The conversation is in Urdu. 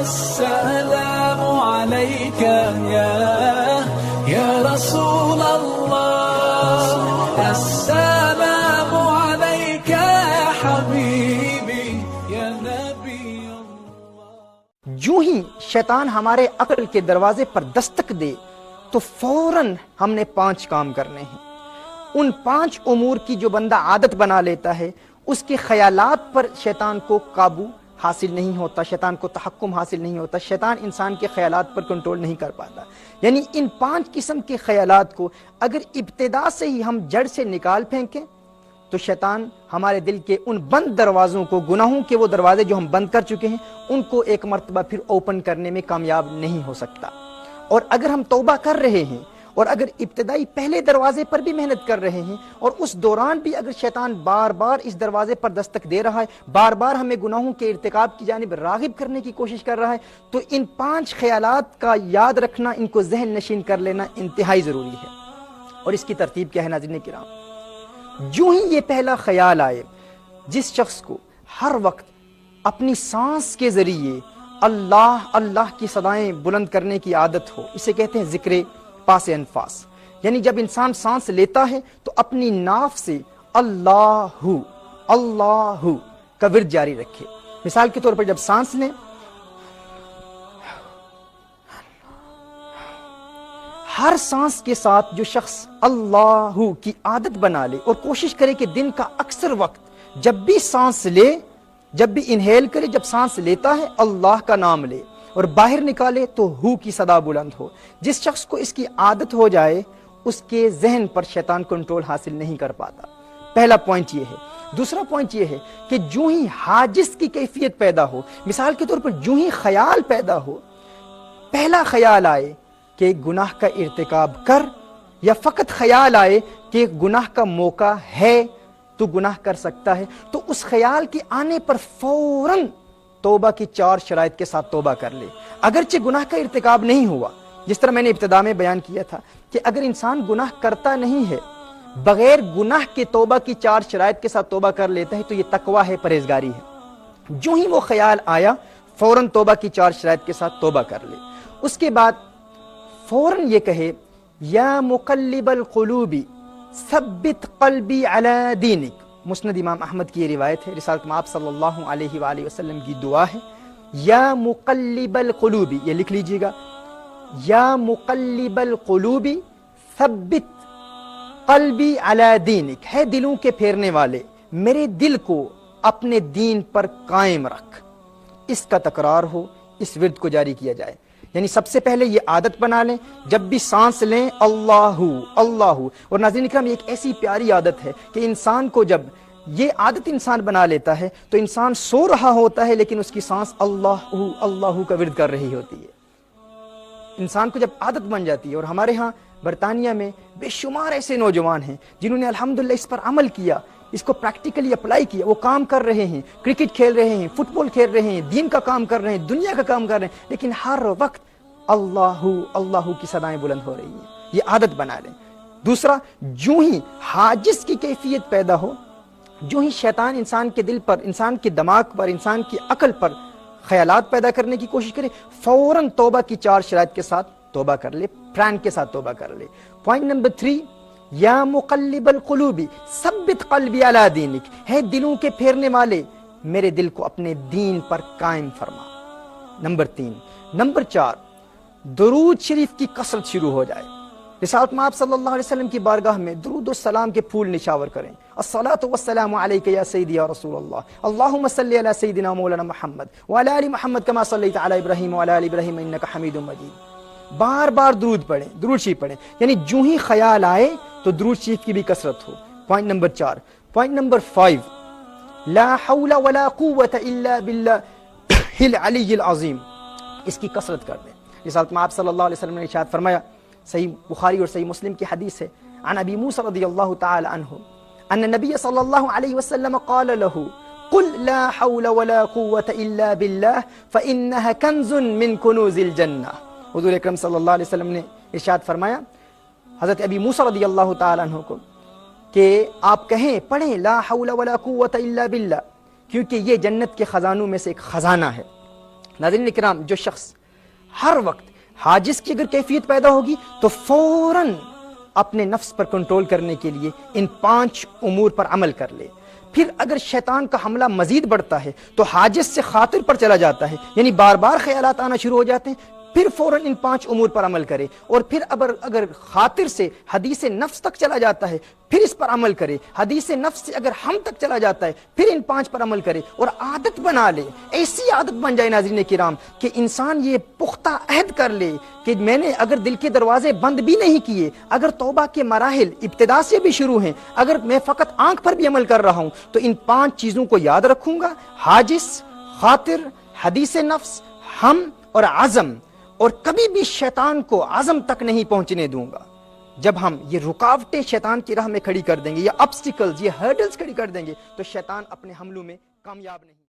السلام عليك يا رسول الله السلام عليك يا حبيبي يا نبي الله. جو ہی شیطان ہمارے عقل کے دروازے پر دستک دے تو فوراً ہم نے 5 کام کرنے ہیں. ان 5 امور کی جو بندہ عادت بنا لیتا ہے اس کے خیالات پر شیطان کو قابو حاصل نہیں ہوتا، شیطان کو تحکم حاصل نہیں ہوتا، شیطان انسان کے خیالات پر کنٹرول نہیں کر پاتا. یعنی ان 5 قسم کے خیالات کو اگر ابتدا سے ہی ہم جڑ سے نکال پھینکیں تو شیطان ہمارے دل کے ان بند دروازوں کو، گناہوں کے وہ دروازے جو ہم بند کر چکے ہیں، ان کو ایک مرتبہ پھر اوپن کرنے میں کامیاب نہیں ہو سکتا. اور اگر ہم توبہ کر رہے ہیں اور اگر ابتدائی پہلے دروازے پر بھی محنت کر رہے ہیں اور اس دوران بھی اگر شیطان بار بار اس دروازے پر دستک دے رہا ہے، بار بار ہمیں گناہوں کے ارتکاب کی جانب راغب کرنے کی کوشش کر رہا ہے، تو ان 5 خیالات کا یاد رکھنا، ان کو ذہن نشین کر لینا انتہائی ضروری ہے. اور اس کی ترتیب کیا ہے ناظرین کرام؟ جو ہی یہ پہلا خیال آئے، جس شخص کو ہر وقت اپنی سانس کے ذریعے اللہ اللہ کی صدائیں بلند کرنے کی عادت ہو، اسے کہتے ہیں ذکر پاس انفاس. یعنی جب انسان سانس لیتا ہے تو اپنی ناف سے اللہ اللہ کا ورد جاری رکھے. مثال کے طور پر جب سانس لیں، ہر سانس کے ساتھ جو شخص اللہ کی عادت بنا لے اور کوشش کرے کہ دن کا اکثر وقت جب بھی سانس لے، جب بھی انہیل کرے، جب سانس لیتا ہے اللہ کا نام لے اور باہر نکالے تو ہو کی صدا بلند ہو. جس شخص کو اس کی عادت ہو جائے اس کے ذہن پر شیطان کنٹرول حاصل نہیں کر پاتا. پہلا پوائنٹ یہ ہے. دوسرا پوائنٹ یہ ہے کہ جو ہی حاجز کی کیفیت پیدا ہو، مثال کے طور پر جو ہی خیال پیدا ہو، پہلا خیال آئے کہ گناہ کا ارتکاب کر، یا فقط خیال آئے کہ گناہ کا موقع ہے تو گناہ کر سکتا ہے، تو اس خیال کے آنے پر فوراً توبہ کی 4 شرائط کے ساتھ توبہ کر لے. اگرچہ گناہ کا ارتکاب نہیں ہوا، جس طرح میں نے ابتدا میں بیان کیا تھا کہ اگر انسان گناہ کرتا نہیں ہے، بغیر گناہ کے توبہ کی 4 شرائط کے ساتھ توبہ کر لیتا ہے تو یہ تقویٰ ہے، پرہیزگاری ہے. جو ہی وہ خیال آیا فوراً توبہ کی 4 شرائط کے ساتھ توبہ کر لے. اس کے بعد فوراً یہ کہے یا مقلب القلوب ثبت قلبی علی دینک. مسند امام احمد کی یہ روایت ہے، رسالت میں آپ صلی اللہ علیہ وآلہ وسلم کی دعا ہے. یا مقلب القلوب، یہ لکھ لیجئے گا، یا مقلب القلوب ثبت قلبی علی دینک، ہے دلوں کے پھیرنے والے، میرے دل کو اپنے دین پر قائم رکھ. اس کا تکرار ہو، اس ورد کو جاری کیا جائے. یعنی سب سے پہلے یہ عادت بنا لیں، جب بھی سانس لیں اللہ اللہ. اور ناظرین کرام، یہ ایک ایسی پیاری عادت ہے کہ انسان کو جب یہ عادت انسان بنا لیتا ہے تو انسان سو رہا ہوتا ہے لیکن اس کی سانس اللہ اللہ کا ورد کر رہی ہوتی ہے. انسان کو جب عادت بن جاتی ہے، اور ہمارے ہاں برطانیہ میں بے شمار ایسے نوجوان ہیں جنہوں نے الحمدللہ اس پر عمل کیا، اس کو پریکٹیکلی اپلائی کیا. وہ کام کر رہے ہیں، کرکٹ کھیل رہے ہیں، فٹ بال کھیل رہے ہیں، دین کا کام کر رہے ہیں، دنیا کا کام کر رہے ہیں، لیکن ہر وقت اللہ اللہ کی صدائیں بلند ہو رہی ہیں. یہ عادت بنا لیں. دوسرا، جو ہی حاجز کی کیفیت پیدا ہو، جو ہی شیطان انسان کے دل پر، انسان کے دماغ پر، انسان کی عقل پر خیالات پیدا کرنے کی کوشش کرے، فوراً توبہ کی 4 شرائط کے ساتھ توبہ کر لے، پران کے ساتھ توبہ کر لے. پوائنٹ نمبر 3، یا مقلب القلوب ثبت قلبی علی دینک، ہے دلوں کے پھیرنے والے، میرے دل کو اپنے دین پر قائم فرما. نمبر 3. نمبر 4، درود شریف کی کثرت شروع ہو جائے. رسالت میں آپ صلی اللہ علیہ وسلم کی بارگاہ میں درود و سلام کے پھول نشاور کریں. الصلاۃ والسلام علیک یا سیدی یا رسول اللہ، اللہم صلی علی سیدنا مولانا محمد وعلی آل محمد کما صلیت علی ابراہیم وعلی آل ابراہیم انک حمید مجید. بار بار درود پڑھیں، درود شریف پڑھیں. یعنی جو ہی خیال آئے تو درود شریف کی بھی کثرت ہو. Point number 4. پوائنٹ نمبر 5، لا حول ولا قوة الا باللہ العلی العظیم، اس کی کثرت کر دیں. رسالت میں آپ صلی اللہ علیہ وسلم نے ارشاد فرمایا، صحیح بخاری اور صحیح مسلم کی حدیث ہے، عن ابی موسیٰ رضی اللہ تعالی عنہ ان النبی صلی اللہ علیہ وسلم قال له قل لا حول ولا قوة الا باللہ فإنها کنز من کنوز الجنہ. حضور اکرم صلی اللہ علیہ وسلم نے ارشاد فرمایا حضرت ابی موسیٰ رضی اللہ تعالی عنہ کو کہ آپ کہیں، پڑھیں لا حول ولا قوة الا باللہ، کیونکہ یہ جنت کے خزانوں میں سے ایک خزانہ ہے. ناظرین کرام، جو شخص ہر وقت حاجز کی اگر کیفیت پیدا ہوگی تو فوراً اپنے نفس پر کنٹرول کرنے کے لیے ان 5 امور پر عمل کر لے۔ پھر اگر شیطان کا حملہ مزید بڑھتا ہے تو حاجز سے خاطر پر چلا جاتا ہے، یعنی بار بار خیالات آنا شروع ہو جاتے ہیں، پھر فوراً ان 5 امور پر عمل کرے، اور پھر اگر خاطر سے حدیث نفس تک چلا جاتا ہے پھر اس پر عمل کرے، حدیث نفس سے اگر ہم تک چلا جاتا ہے پھر ان 5 پر عمل کرے اور عادت بنا لے، ایسی عادت بن جائے ناظرین کرام کہ انسان یہ پختہ عہد کر لے کہ میں نے اگر دل کے دروازے بند بھی نہیں کیے، اگر توبہ کے مراحل ابتدا سے بھی شروع ہیں، اگر میں فقط آنکھ پر بھی عمل کر رہا ہوں تو ان 5 چیزوں کو یاد رکھوں گا، حاجز، خاطر، حدیث نفس، ہم اور عزم، اور کبھی بھی شیطان کو عزم تک نہیں پہنچنے دوں گا۔ جب ہم یہ رکاوٹیں شیطان کی راہ میں کھڑی کر دیں گے، یہ obstacles، یہ hurdles کھڑی کر دیں گے، تو شیطان اپنے حملوں میں کامیاب نہیں